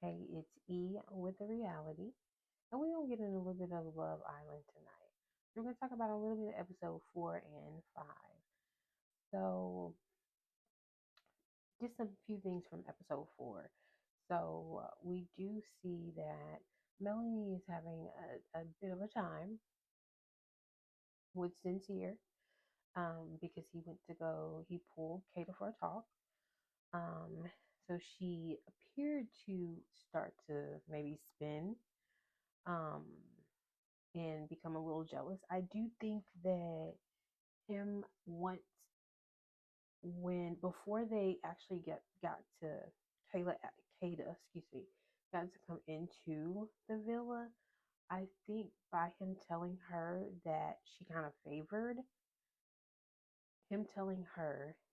Hey, it's E with the reality, and we're gonna get in a little bit of Love Island tonight. We're gonna talk about a little bit of episode 4 and 5. So, just a few things from episode 4. So, we do see that Melanie is having a bit of a time with Sincere, because he pulled Kata for a talk. Um, so she appeared to start to maybe spin. Um, and become a little jealous. I do think that him once when before they actually got to Kayla Kada, excuse me, got to come into the villa, I think by him telling her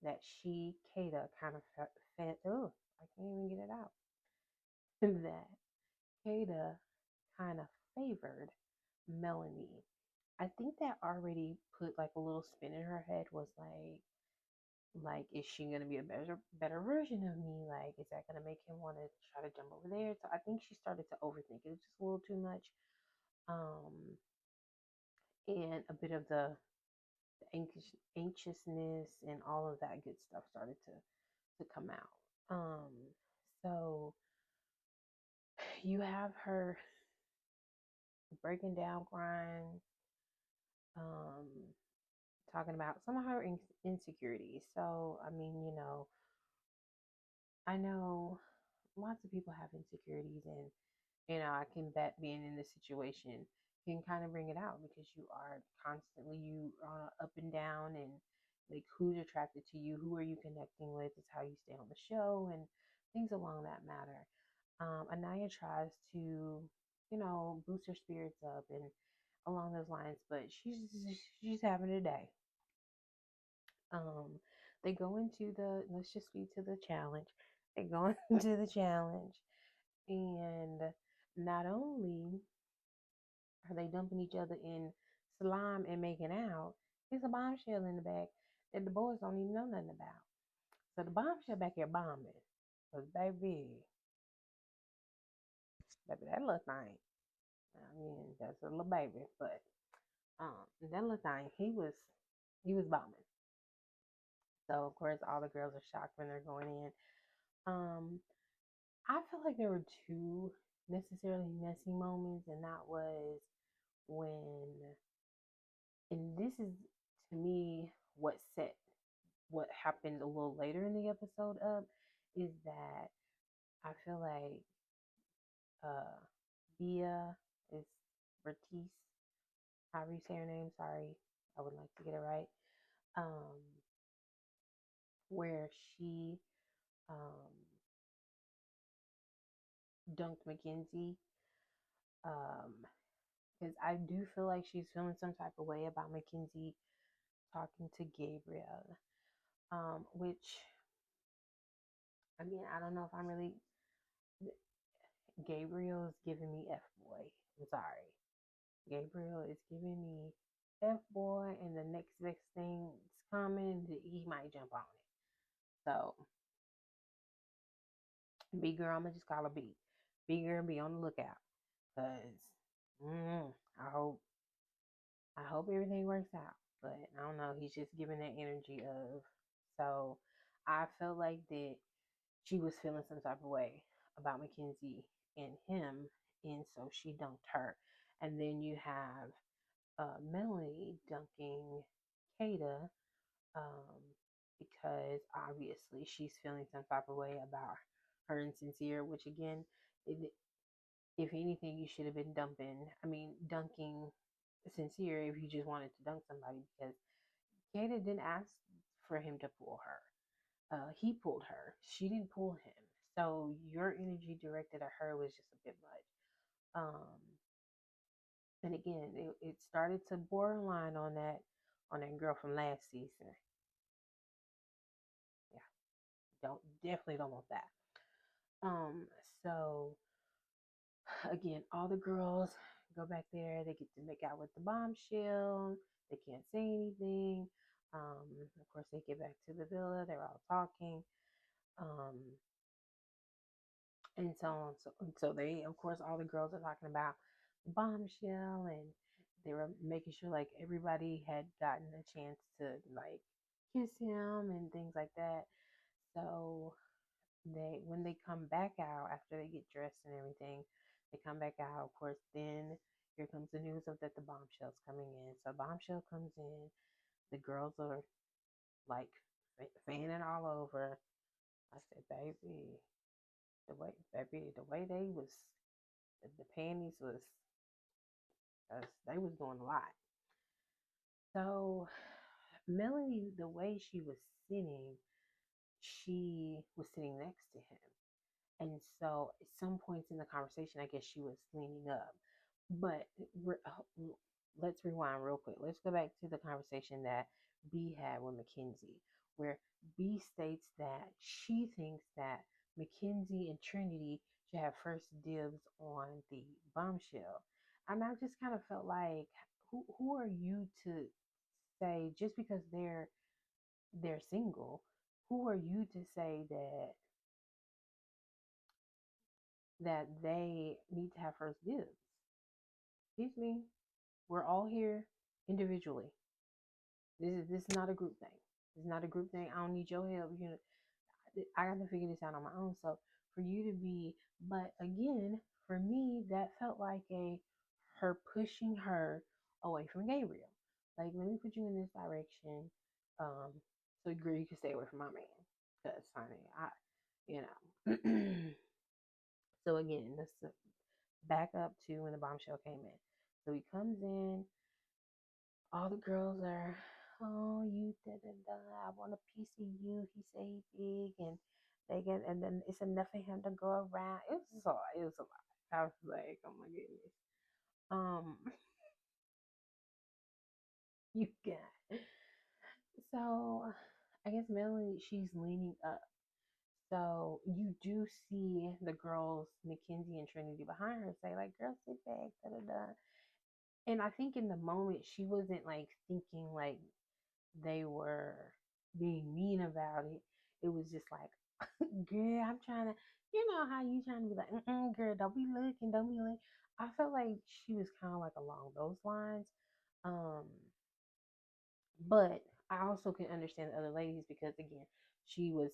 that she Kada kind of fed oh, I can't even get it out. that Kada kind of favored Melanie. I think that already put like a little spin in her head was like is she gonna be a better version of me? Like is that gonna make him want to try to jump over there? So I think she started to overthink it just a little too much. Um and a bit of the anxiousness and all of that good stuff started to come out. So you have her breaking down crying, um talking about some of her insecurities. So, I mean, I know lots of people have insecurities, and I can bet being in this situation can kind of bring it out because you are up and down, and like who's attracted to you, who are you connecting with, is how you stay on the show, and things along that matter. Anaya tries to, boost her spirits up and along those lines, but she's having a day. Um, they go into let's just speak to the challenge. They go into the challenge, and not only are they dumping each other in slime and making out, there's a bombshell in the back that the boys don't even know nothing about. So the bombshell back here bombing. Because baby, that little thing. I mean, that's a little baby, but that little thing, he was bombing. So of course all the girls are shocked when they're going in. Um, I feel like there were two necessarily messy moments, and that was when, and this is to me what happened a little later in the episode up, is that I feel like uh Bia is Bertice, however you say her name, sorry, I would like to get it right. Um, where she um dunked Mackenzie. Because I do feel like she's feeling some type of way about Mackenzie talking to Gabriel. Which I mean, I don't know if I'm really. Gabriel's giving me F boy. I'm sorry. Gabriel is giving me F boy, and the next best thing is coming, he might jump on it. So, B girl, I'm gonna just call her B. B girl, be on the lookout, cause I hope everything works out. But I don't know. He's just giving that energy of. So, I felt like that she was feeling some type of way about Mackenzie and him, and so she dunked her. And then you have Melanie dunking Kada, um, because obviously she's feeling some type of way about her and Sincere, which again, if anything, you should have been dunking Sincere if you just wanted to dunk somebody, because Kada didn't ask for him to pull her. He pulled her. She didn't pull him. So your energy directed at her was just a bit much. And again, it started to borderline on that girl from last season. Yeah, definitely don't want that. Um, so again, all the girls go back there. They get to make out with the bombshell. They can't say anything. Of course, they get back to the villa. They're all talking. Um, and so on. So they, of course, all the girls are talking about the bombshell, and they were making sure like everybody had gotten a chance to like kiss him and things like that. So they, when they come back out after they get dressed and everything, they come back out. Of course, then here comes the news of that the bombshell's coming in. So bombshell comes in. The girls are like fanning all over. I said, baby, the way they was, the panties was, they was doing a lot. So Melanie, the way she was sitting, she was sitting next to him. And so at some points in the conversation, I guess she was leaning up. But let's rewind real quick. Let's go back to the conversation that B had with Mackenzie, where B states that she thinks that Mackenzie and Trinity should have first dibs on the bombshell. And I just kind of felt like, who are you to say just because they're single? Who are you to say that they need to have first dibs? Excuse me. We're all here individually. This is not a group thing. It's not a group thing. I don't need your help. You know, I got to figure this out on my own. So for you to be, but again, for me, that felt like a her pushing her away from Gabriel. Like, let me put you in this direction, um, so you can stay away from my man. Cause honey, you know. So again, let's back up to when the bombshell came in. So he comes in, all the girls are, oh, you da da da, I want a piece of you. He say he big, and they get, and then it's enough for him to go around. It was just a lot. It was a lot. I was like, oh my goodness. Um, you got. So I guess Melanie, she's leaning up. So you do see the girls, Mackenzie and Trinity, behind her say like, "Girl, sit back, da da da." And I think in the moment she wasn't like thinking like they were being mean about it. It was just like, girl, I'm trying to, you know how you trying to be like, girl, don't be looking, don't be looking. I felt like she was kind of like along those lines. Um, but I also can understand the other ladies because again, she was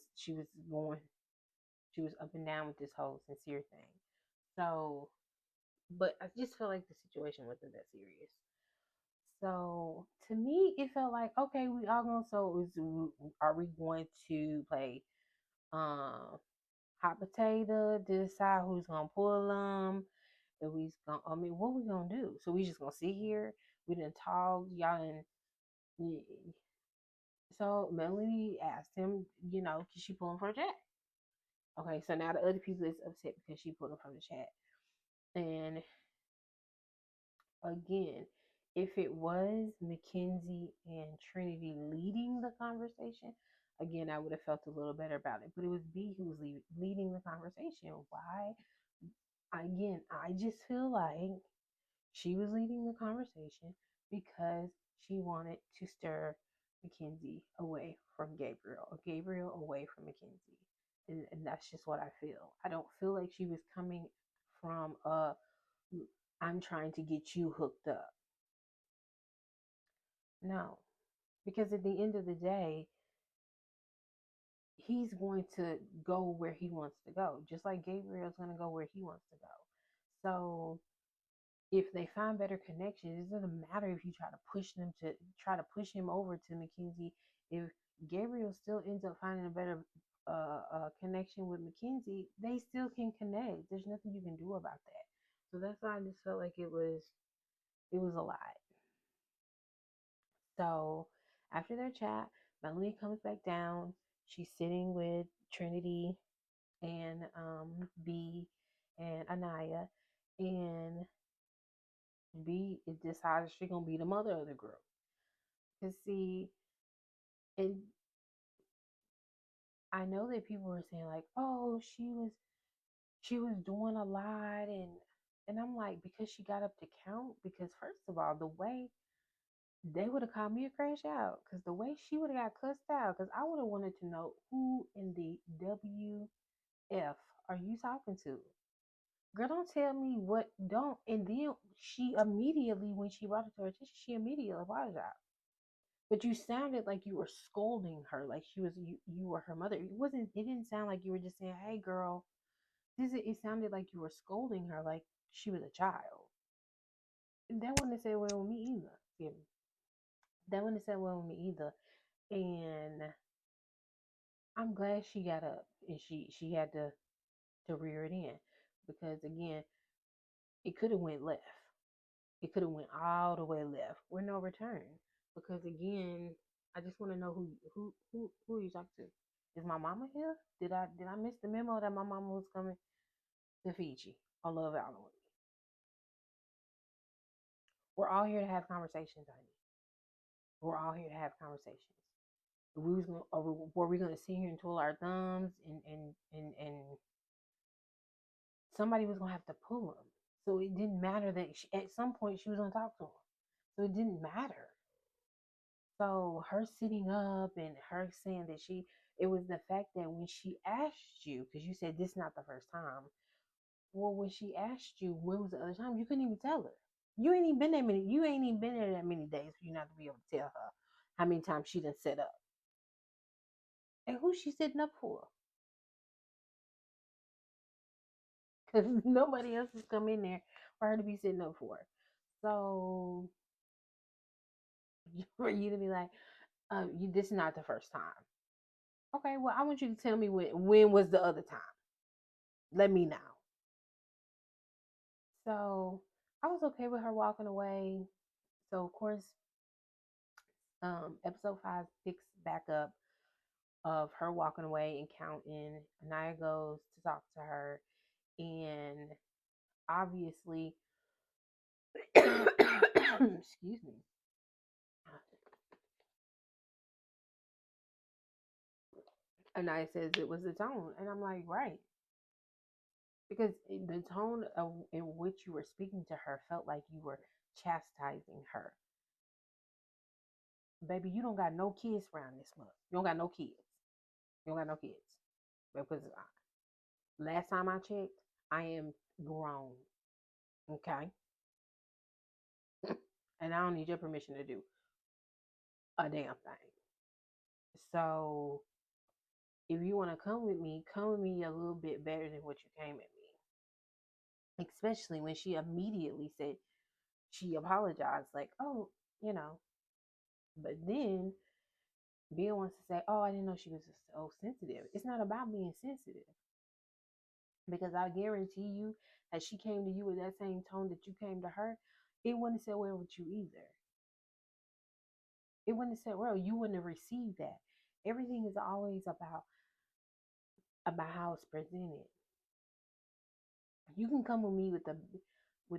going, she was up and down with this whole sincere thing. So, but I just felt like the situation wasn't that serious. So to me, it felt like okay, we all gonna. So are we going to play hot potato to decide who's gonna pull them? If we gonna, I mean, what we gonna do? So we just gonna sit here? We didn't talk, y'all, and so Melanie asked him, you know, can she pull him from the chat? Okay, so now the other people is upset because she pulled him from the chat, and again, if it was Mackenzie and Trinity leading the conversation, again, I would have felt a little better about it. But it was B who was leading the conversation. Why? Again, I just feel like she was leading the conversation because she wanted to stir Mackenzie away from Gabriel, or Gabriel away from Mackenzie. And that's just what I feel. I don't feel like she was coming from a I'm trying to get you hooked up. No, because at the end of the day, he's going to go where he wants to go, just like Gabriel's going to go where he wants to go. So if they find better connections, it doesn't matter if you try to push him over to Mackenzie. If Gabriel still ends up finding a better connection with Mackenzie, they still can connect. There's nothing you can do about that. So that's why I just felt like it was a lot. So after their chat, Melanie comes back down. She's sitting with Trinity and B and Anaya, and B decides she's gonna be the mother of the group. Cause see, and I know that people were saying like, oh, she was doing a lot, and I'm like, because she got up to count. Because first of all, the way they would have called me a crash out, because the way she would have got cussed out, because I would have wanted to know who in the WF are you talking to? Girl, don't tell me what don't. And then she immediately, when she brought it to her attention, she immediately apologized. But you sounded like you were scolding her, like she was you were her mother. It wasn't. It didn't sound like you were just saying, "Hey, girl." It sounded like you were scolding her, like she was a child. And that wouldn't have said well with me either. Yeah, that wouldn't have said well with me either. And I'm glad she got up and she had to rear it in, because again, it could have went left. It could have went all the way left with no return. Because again, I just want to know who are you talking to? Is my mama here? Did I miss the memo that my mama was coming to Fiji on Love Island with me? We're all here to have conversations, honey. We're all here to have conversations. We was gonna, or were we gonna sit here and twirl our thumbs and somebody was gonna have to pull them? So it didn't matter that at some point she was gonna talk to him. So it didn't matter. So her sitting up and her saying that it was the fact that when she asked you, because you said this is not the first time. Well, when she asked you when was the other time, you couldn't even tell her. You ain't even been that many. You ain't even been there that many days for you not to be able to tell her how many times she done set up and who she sitting up for. Because nobody else has come in there for her to be sitting up for. So for you to be like, this is not the first time. Okay, well, I want you to tell me when was the other time. Let me know. So I was okay with her walking away. So of course, episode 5 picks back up of her walking away and counting. Anaya goes to talk to her, and obviously, excuse me. Anaya says it was the tone, and I'm like, right, because the tone in which you were speaking to her felt like you were chastising her. Baby, you don't got no kids around this month. You don't got no kids. You don't got no kids. Because last time I checked, I am grown. Okay? And I don't need your permission to do a damn thing. So if you want to come with me a little bit better than what you came at me. Especially when she immediately said she apologized, like, oh, you know. But then Bill wants to say, oh, I didn't know she was so sensitive. It's not about being sensitive. Because I guarantee you, as she came to you with that same tone that you came to her, it wouldn't sit well with you either. It wouldn't sit well. You wouldn't have received that. Everything is always about how it's presented. You can come with me with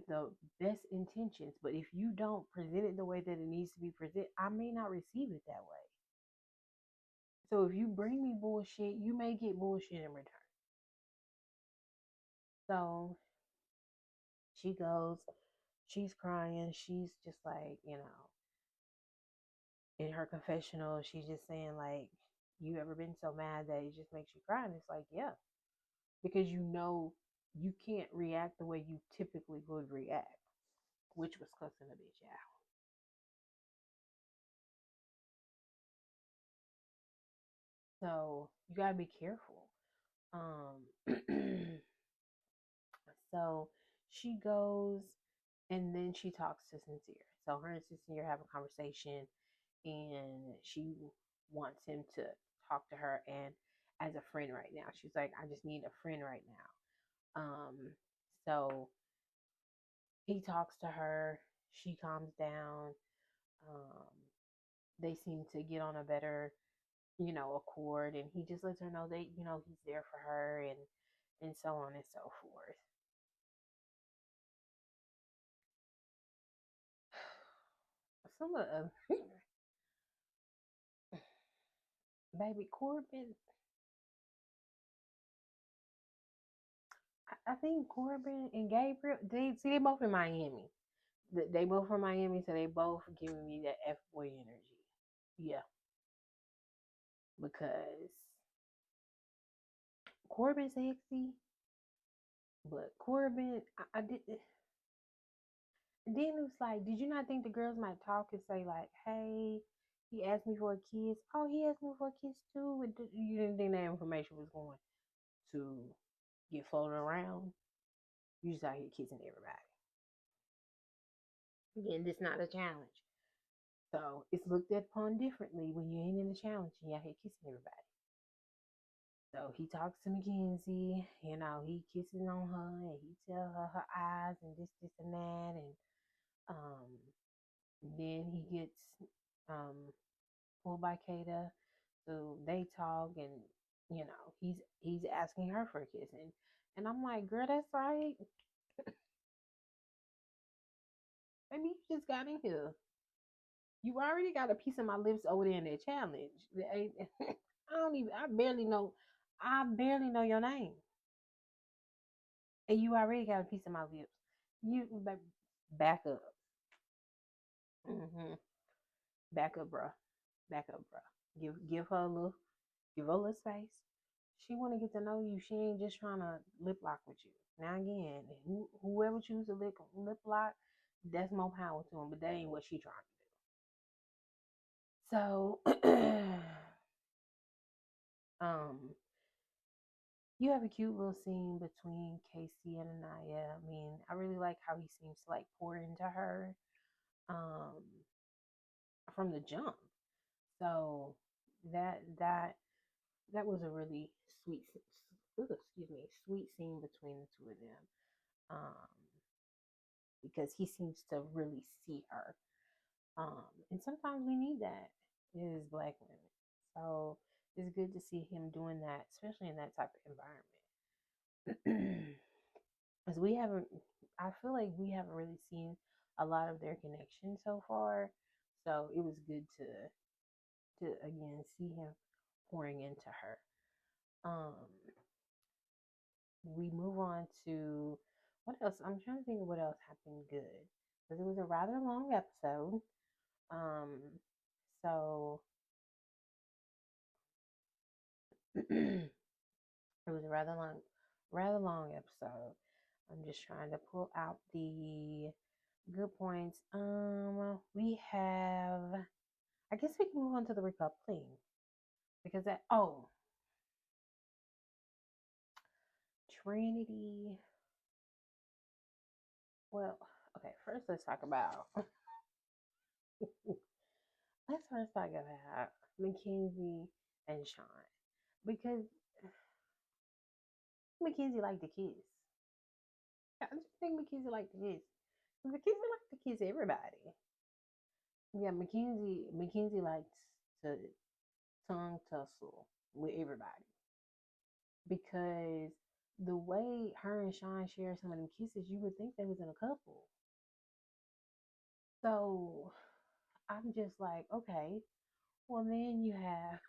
the best intentions, but if you don't present it the way that it needs to be presented, I may not receive it that way. So if you bring me bullshit, you may get bullshit in return. So she goes, she's crying, she's just like, in her confessional, she's just saying like, you ever been so mad that it just makes you cry? And it's like, yeah, because you can't react the way you typically would react, which was cussing a bitch out. So you gotta be careful. So she goes and then she talks to Sincere. So her and Sincere have a conversation, and she wants him to talk to her and as a friend right now. She's like, I just need a friend right now. So he talks to her, she calms down. Um, they seem to get on a better, accord, and he just lets her know that, he's there for her and so on and so forth. Some of baby Corbin, I think Corbin and Gabriel, they both in Miami. They both from Miami, so they both giving me that F boy energy. Yeah, because Corbin sexy, But Corbin, I did. Then it was like, did you not think the girls might talk and say like, "Hey, he asked me for a kiss. Oh, he asked me for a kiss too." You didn't think that information was going to get floated around. You just out here kissing everybody. Again, this not a challenge, so it's looked upon differently when you ain't in the challenge and you out here kissing everybody. So he talks to Mackenzie, he kisses on her and he tell her her eyes and this, and that, and um, then he gets um pulled by Kata, so they talk, and he's asking her for a kiss, and I'm like, girl, that's right, maybe you just got in here. You already got a piece of my lips over there in that challenge. I don't even. I barely know. I barely know your name, and you already got a piece of my lips. Back up. Hmm. Back up, bro. Back up, bro. Give her a little. Give her a little space. She want to get to know you. She ain't just trying to lip lock with you. Now again, whoever chooses to lip lock, that's more power to him. But that ain't what she trying to do. So, um, you have a cute little scene between Casey and Anaya. I mean, I really like how he seems to like pour into her, um, from the jump. So that that that was a really excuse me, sweet scene between the two of them. Um, because he seems to really see her. And sometimes we need that as Black women. So it's good to see him doing that, especially in that type of environment. Because we haven't, I feel like we haven't really seen a lot of their connection so far. So it was good to again see him pouring into her. Um, we move on to what else? I'm trying to think of what else happened good because it was a rather long episode. Um, so it was a rather long episode. I'm just trying to pull out the good points. We have. I guess we can move on to the recoupling because Trinity. Well, okay. First, let's talk about. Let's first talk about Mackenzie and Sean because Mackenzie liked to kiss. I just think Mackenzie liked to kiss. Mackenzie liked to kiss everybody. Yeah, Mackenzie likes to tongue tussle with everybody because the way her and Sean share some of them kisses, you would think they was in a couple. So I'm just like, okay, well then you have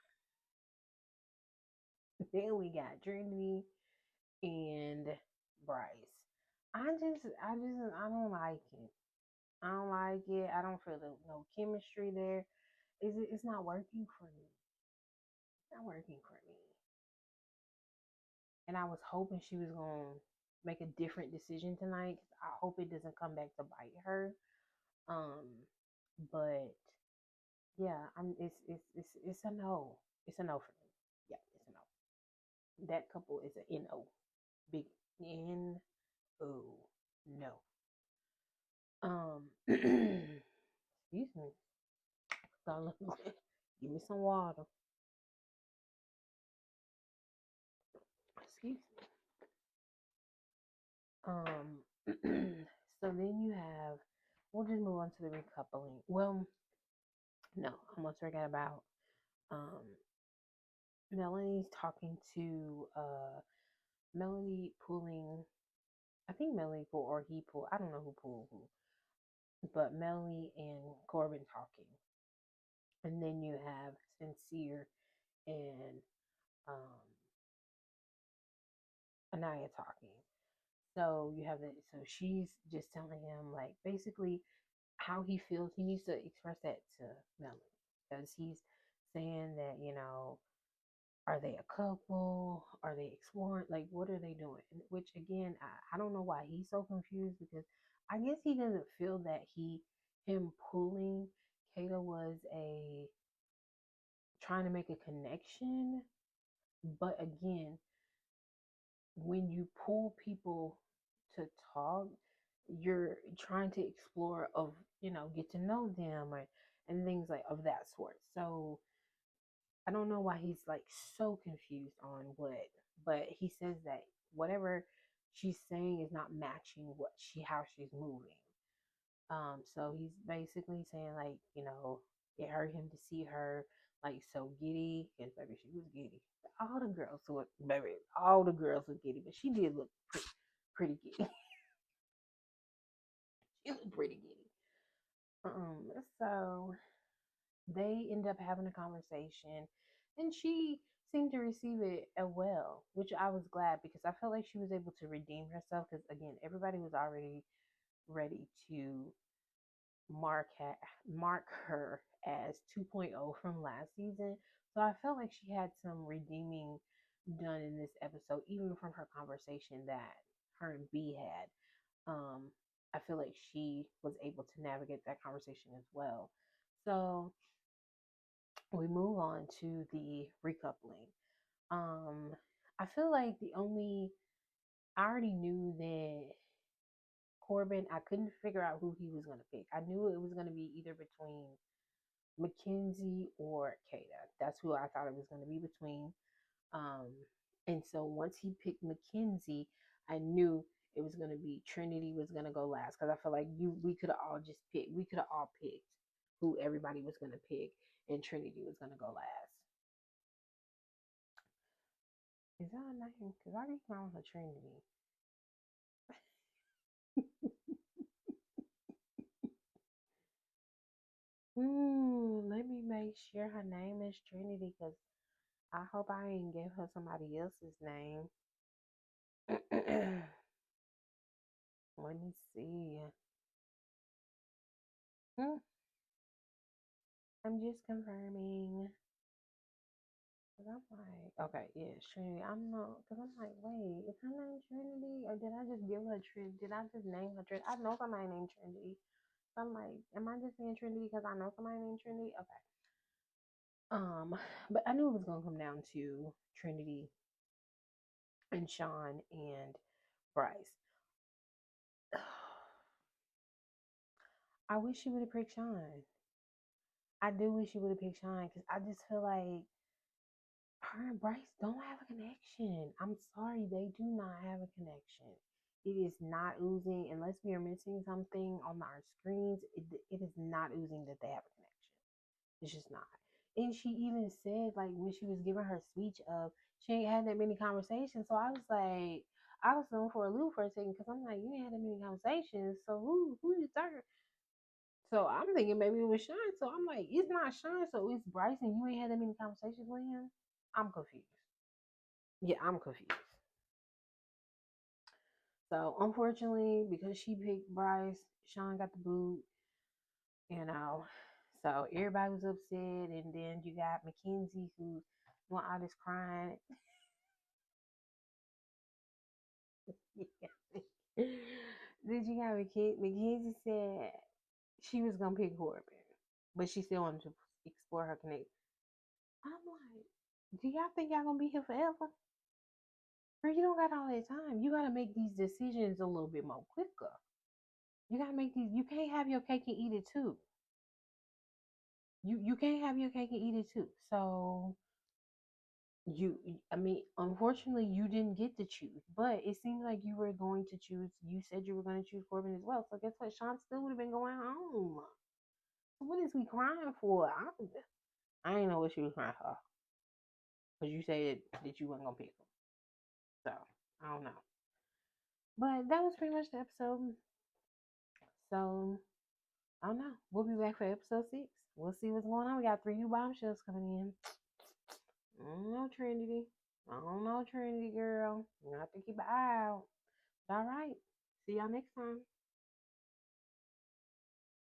then we got Trinity and Bryce. I don't like it. I don't like it. I don't feel no chemistry there. It's not working for me. It's not working for me. And I was hoping she was gonna make a different decision tonight. I hope it doesn't come back to bite her. Um, but yeah, it's a no. It's a no for me. Yeah, it's a no. That couple is a no. Big N O no. Excuse me. Give me some water. Excuse me. Um, so then you have, we'll just move on to the recoupling. Well, no, I almost forgot about um, Melanie's talking to Melanie pulling, I think Melanie pulled or he pulled, I don't know who pulled who, but Melanie and Corbin talking. And then you have Sincere and um, Anaya talking. So you have that. So she's just telling him, like, basically how he feels. He needs to express that to Melanie because he's saying that Are they a couple? Are they exploring? Like, what are they doing? Which, again, I don't know why he's so confused, because I guess he doesn't feel that him pulling Kata was a trying to make a connection. But again, when you pull people to talk, you're trying to explore of, get to know them, or and things like of that sort. So I don't know why he's like so confused on what, but he says that whatever she's saying is not matching how she's moving. So he's basically saying, like, it hurt him to see her like so giddy, because baby, she was giddy. All the girls look giddy, but she did look pretty giddy. She looked pretty giddy. So they end up having a conversation, and she seemed to receive it well, which I was glad, because I felt like she was able to redeem herself, because again, everybody was already ready to mark mark her as 2.0 from last season. So I felt like she had some redeeming done in this episode, even from her conversation that her and B had. I feel like she was able to navigate that conversation as well. So we move on to the recoupling. Um, I feel like I already knew that Corbin, I couldn't figure out who he was going to pick. I knew it was going to be either between Mackenzie or Kata. That's who I thought it was going to be between. Um, and so once he picked Mackenzie, I knew it was going to be Trinity was going to go last, because I feel like we could have all picked who everybody was going to pick, and Trinity was going to go last. Is that a name? Because I be calling her Trinity. Let me make sure her name is Trinity, because I hope I ain't give her somebody else's name. Let me see. Hmm, I'm just confirming. Cause I'm like, okay, yeah, Trinity. I'm not, cause I'm like, wait, is her name Trinity, or did I just give her Trinity? Did I just name her Trinity? I know somebody named Trinity. So I'm like, am I just saying Trinity because I know somebody named Trinity? Okay. But I knew it was gonna come down to Trinity and Sean and Bryce. I wish she would have picked Sean. I do wish she would have picked Sean, because I just feel like her and Bryce don't have a connection. I'm sorry, they do not have a connection. It is not oozing, unless we are missing something on our screens. It is not oozing that they have a connection. It's just not. And she even said, like, when she was giving her speech of she ain't had that many conversations. So I was like, I was going for a loop for a second, because I'm like, you ain't had that many conversations. So who you talking? So I'm thinking maybe it was Sean. So I'm like, it's not Sean. So it's Bryson. You ain't had that many conversations with him. I'm confused. Yeah, I'm confused. So unfortunately, because she picked Bryce, Sean got the boot. You know, so everybody was upset, and then you got Mackenzie who's doing all this crying. Then you got Mackenzie said she was gonna pick Corbin, but she still wanted to explore her connection. I'm like, do y'all think y'all gonna be here forever? Girl, you don't got all that time. You gotta make these decisions a little bit more quicker. You gotta make these. You can't have your cake and eat it too. You can't have your cake and eat it too. So I mean, unfortunately, you didn't get to choose, but it seemed like you were going to choose. You said you were going to choose Corbin as well. So guess what? Sean still would have been going home. So what is we crying for? I ain't know what she was crying for, because you said that you weren't gonna pick him. So I don't know. But that was pretty much the episode. So I don't know. We'll be back for episode 6. We'll see what's going on. We got 3 new bombshells coming in. I don't know, Trinity. I don't know, Trinity girl. You have to keep an eye out. All right. See y'all next time.